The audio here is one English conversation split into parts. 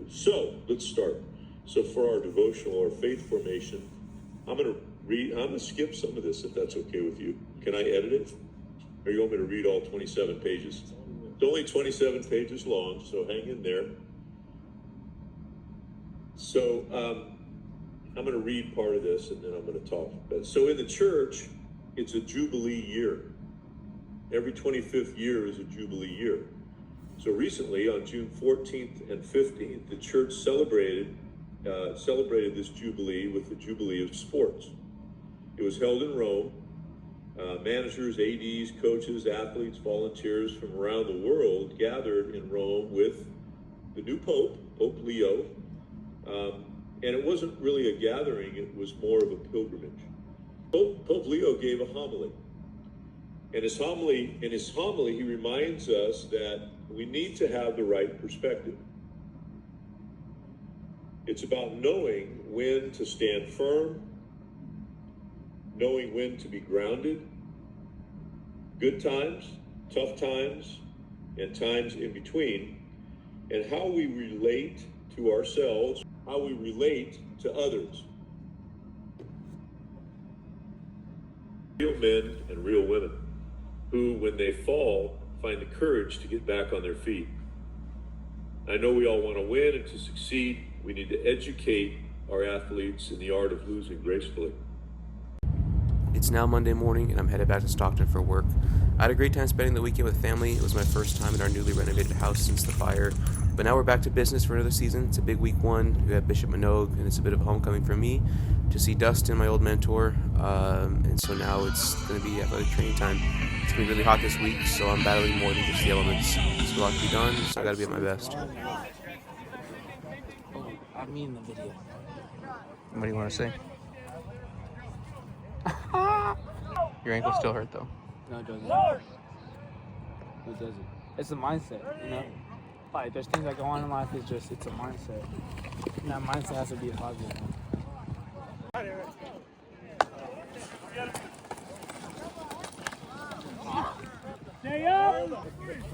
do. So let's start. So for our devotional or faith formation, I'm going to skip some of this if that's okay with you. Can I edit it? Or you want me to read all 27 pages? It's only 27 pages long, so hang in there. So I'm going to read part of this and then I'm going to talk about it. So in the church, it's a Jubilee year. Every 25th year is a Jubilee year. So recently, on June 14th and 15th, the church celebrated this Jubilee with the Jubilee of Sports. It was held in Rome. Managers, ADs, coaches, athletes, volunteers from around the world gathered in Rome with the new Pope, Pope Leo. And it wasn't really a gathering, it was more of a pilgrimage. Pope Leo gave a homily. And in his homily, he reminds us that we need to have the right perspective. It's about knowing when to stand firm, knowing when to be grounded, good times, tough times, and times in between, and how we relate to ourselves, how we relate to others. Real men and real women who, when they fall, find the courage to get back on their feet. I know we all want to win and to succeed. We need to educate our athletes in the art of losing gracefully. It's now Monday morning and I'm headed back to Stockton for work. I had a great time spending the weekend with family. It was my first time in our newly renovated house since the fire. But now we're back to business for another season. It's a big week one. We have Bishop Minogue, and it's a bit of a homecoming for me to see Dustin, my old mentor. And so now it's going to be athletic training time. It's been really hot this week, so I'm battling more than just the elements. There's a lot to be done, so I got to be at my best. I mean the video. What do you want to say? Your ankle still hurt though. No, it doesn't. No, it doesn't. It's a mindset, you know? Like, there's things that go on in life, it's a mindset. And that mindset has to be a positive one.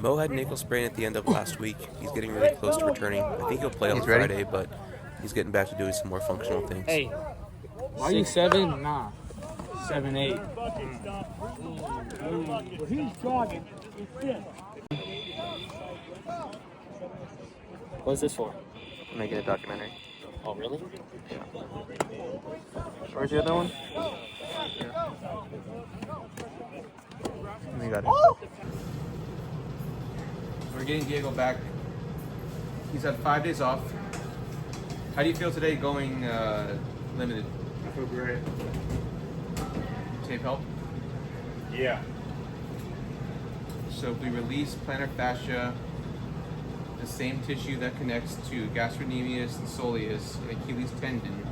Mo had an ankle sprain at the end of last week. He's getting really close to returning. I think he'll play on Friday, but he's getting back to doing some more functional things. Hey, why are you 7? Nah. 7'8". He's jogging. What's this for? I'm making a documentary. Oh, really? Yeah. Where's the other one? We got it. We're getting Diego back. He's had 5 days off. How do you feel today going limited? I feel great. Tape help? Yeah. So if we release plantar fascia, the same tissue that connects to gastrocnemius and soleus and Achilles tendon,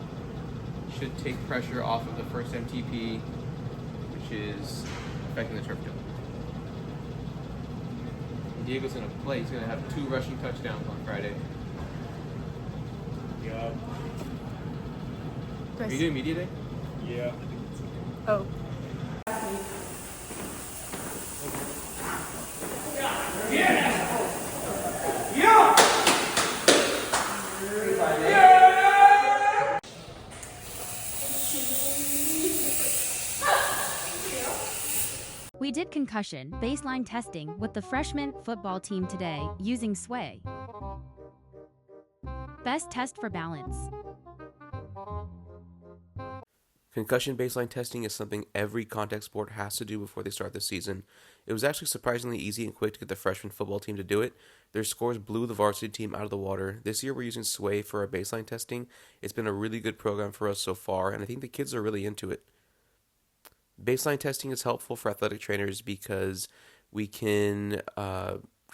should take pressure off of the first MTP, which is affecting the turf toe. Diego's going to play. He's going to have 2 rushing touchdowns on Friday. Yeah. Are you doing media day? Yeah. Oh. We did concussion baseline testing with the freshman football team today using Sway. Best test for balance. Concussion baseline testing is something every contact sport has to do before they start the season. It was actually surprisingly easy and quick to get the freshman football team to do it. Their scores blew the varsity team out of the water. This year we're using Sway for our baseline testing. It's been a really good program for us so far, and I think the kids are really into it. Baseline testing is helpful for athletic trainers because we can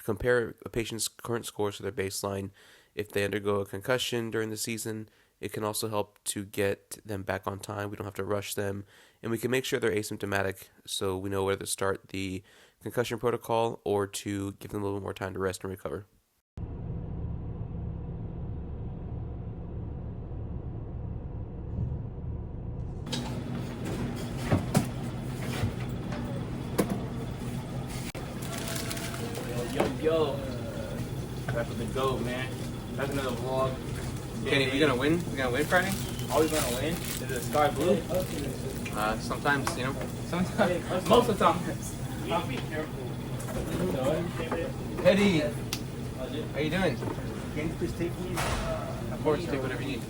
compare a patient's current scores to their baseline. If they undergo a concussion during the season, it can also help to get them back on time. We don't have to rush them, and we can make sure they're asymptomatic so we know whether to start the concussion protocol or to give them a little more time to rest and recover. Yo. Back with the go, man. That's another vlog. Kenny, we gonna win? We gonna win Friday? Are we gonna win? Is it sky blue? Sometimes, you know. Sometimes. Most of the time. Be careful. Eddie, how you doing? Can you please take these? Of course, take whatever you need.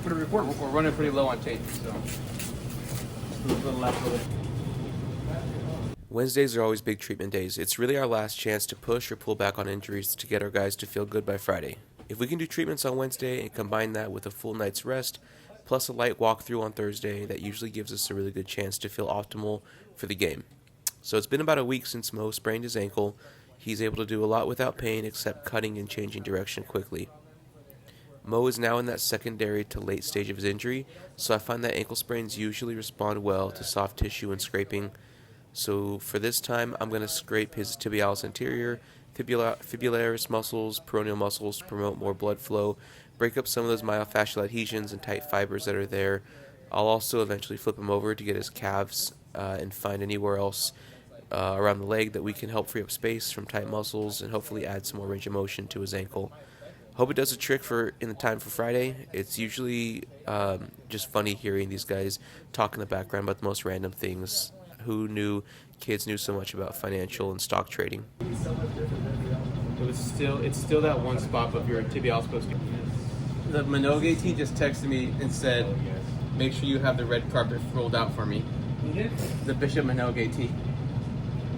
Put a report. We're running pretty low on tape, so. Wednesdays are always big treatment days. It's really our last chance to push or pull back on injuries to get our guys to feel good by Friday. If we can do treatments on Wednesday and combine that with a full night's rest, plus a light walkthrough on Thursday, that usually gives us a really good chance to feel optimal for the game. So it's been about a week since Mo sprained his ankle. He's able to do a lot without pain except cutting and changing direction quickly. Mo is now in that secondary to late stage of his injury, so I find that ankle sprains usually respond well to soft tissue and scraping. So for this time, I'm going to scrape his tibialis anterior, fibularis muscles, peroneal muscles to promote more blood flow, break up some of those myofascial adhesions and tight fibers that are there. I'll also eventually flip him over to get his calves and find anywhere else around the leg that we can help free up space from tight muscles and hopefully add some more range of motion to his ankle. Hope it does a trick in the time for Friday. It's usually just funny hearing these guys talk in the background about the most random things. Who knew kids knew so much about financial and stock trading? It's still that one spot, but your tibialis supposed to. The Minogue team just texted me and said, "Make sure you have the red carpet rolled out for me." Who did? The Bishop Minogue team.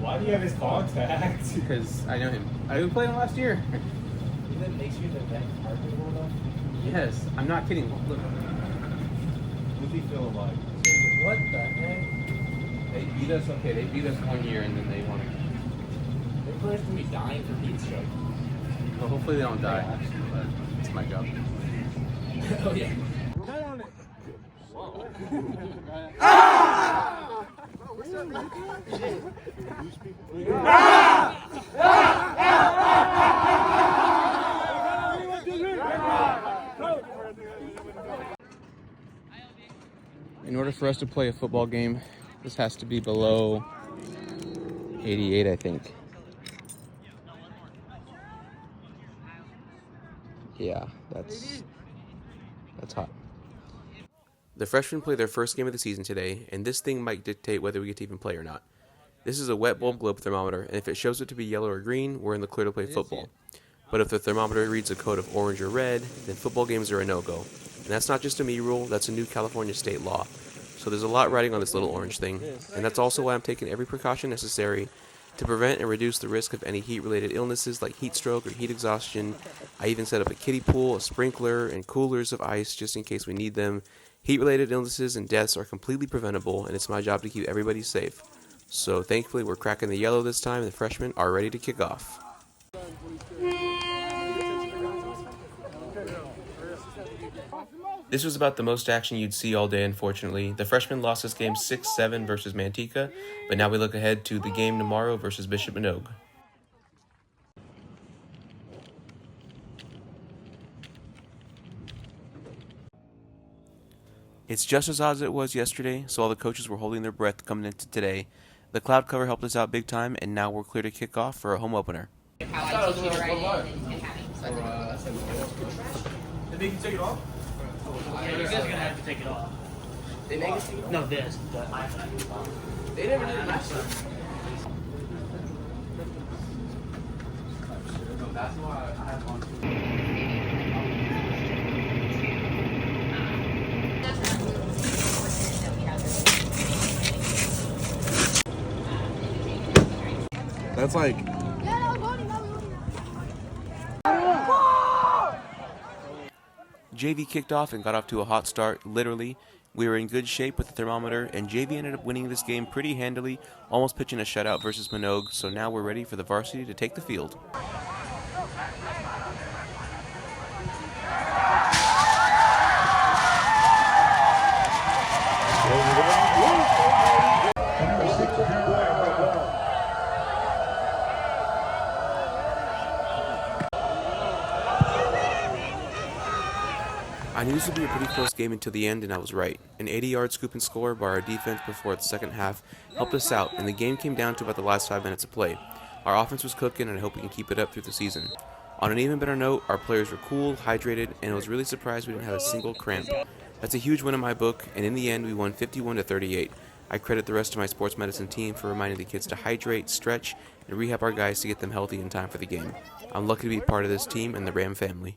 Why do you have his contact? Because I know him. I played him last year. You didn't make sure the red carpet rolled off? Yes, I'm not kidding. Look. What's he feeling like? What the heck? They beat us. Okay, they beat us 1 year, and then they want to. They're supposed to be dying for heat stroke. Well, hopefully they don't die. But it's my job. Oh yeah. In order for us to play a football game, this has to be below 88, I think. Yeah, that's hot. The freshmen play their first game of the season today, and this thing might dictate whether we get to even play or not. This is a wet bulb globe thermometer, and if it shows it to be yellow or green, we're in the clear to play football. But if the thermometer reads a code of orange or red, then football games are a no-go. And that's not just a me rule, that's a new California state law. So there's a lot riding on this little orange thing, and that's also why I'm taking every precaution necessary to prevent and reduce the risk of any heat-related illnesses like heat stroke or heat exhaustion. I even set up a kiddie pool, a sprinkler, and coolers of ice just in case we need them. Heat-related illnesses and deaths are completely preventable, and it's my job to keep everybody safe. So thankfully we're cracking the yellow this time, and the freshmen are ready to kick off. This was about the most action you'd see all day, unfortunately. The freshmen lost this game 6-7 versus Manteca, but now we look ahead to the game tomorrow versus Bishop Minogue. It's just as hot as it was yesterday, so all the coaches were holding their breath coming into today. The cloud cover helped us out big time, and now we're clear to kick off for a home opener. They make you take it off? You guys are gonna have to take it off. They make us take it off? No, this. They never did it last time. That's why I have one. That's like JV kicked off and got off to a hot start, literally. We were in good shape with the thermometer, and JV ended up winning this game pretty handily, almost pitching a shutout versus Minogue, so now we're ready for the varsity to take the field. I knew this would be a pretty close game until the end, and I was right. An 80-yard scoop and score by our defense before the second half helped us out, and the game came down to about the last 5 minutes of play. Our offense was cooking, and I hope we can keep it up through the season. On an even better note, our players were cool, hydrated, and I was really surprised we didn't have a single cramp. That's a huge win in my book, and in the end we won 51-38. I credit the rest of my sports medicine team for reminding the kids to hydrate, stretch, and rehab our guys to get them healthy in time for the game. I'm lucky to be part of this team and the Ram family.